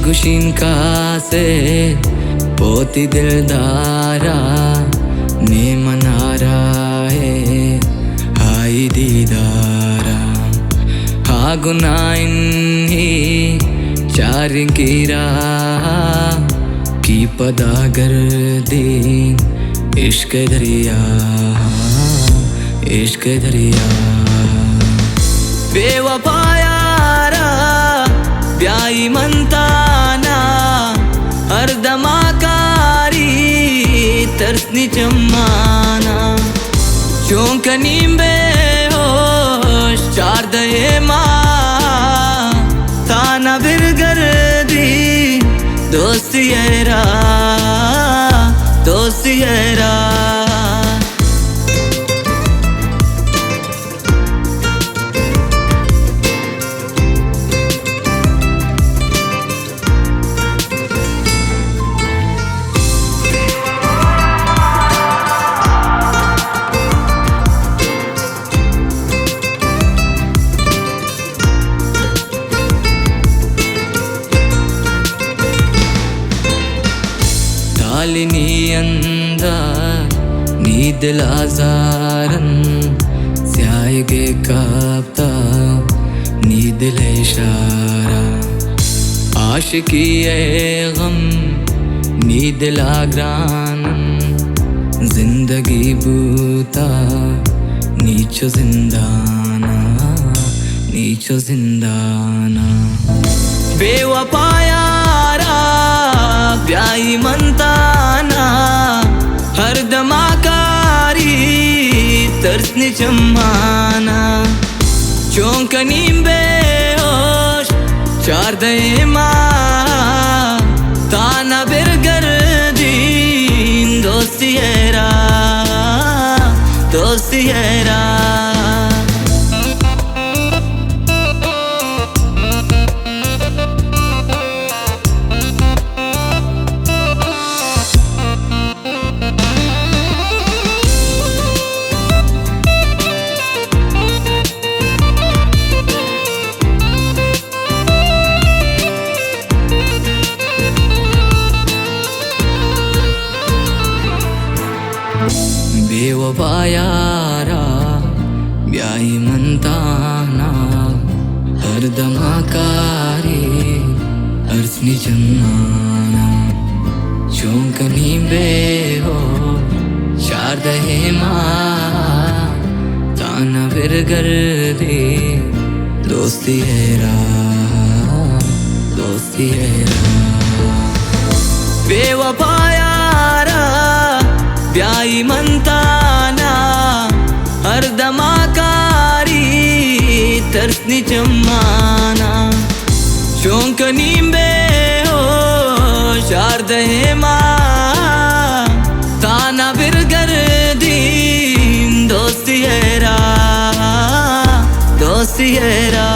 गुशीन कासे पोती दिलदारा ने मनारा है हाई दीदारा हा गुनाइन ही चार गिरा की पदागर दीन इश्क दरिया इश्क दरिया बेवफा यारा ब्याई मनताना अर्धमाकारी तरसनी चम्माना चौंकनी बेहोश चार दये माँ ताना बिरगर दी दोस्ती येरा दोस्ती येरा नी अंदर नी दिलाजारन स्यायगे कापता नी दिल इशारा आशिकी ए गम नी दिलाग्रान जिंदगी बूता नीचो जिंदाना नीचो जिंदाना बेवफा यारा ब्याई मनताना हर दमाकारी तरसनी चम्माना चौंकनी बेहोश चार दये माँ ताना बिरगर दीन दोस्ती येरा दोस्ती येरा बेवफा यारा ब्याई मनताना हर दमाकारी अर्सनी जन्नाना चौंकनी बेहो चार दहे माँ ताना बिरगर दे दोस्ती येरा दोस्ती येरा बेवफा यारा ब्याई मनताना हर दमाकारी तरसनी चम्माना चौंकनी बेहोश चार दहे माँ ताना बिरगर दीन दोस्ती येरा दोस्ती येरा।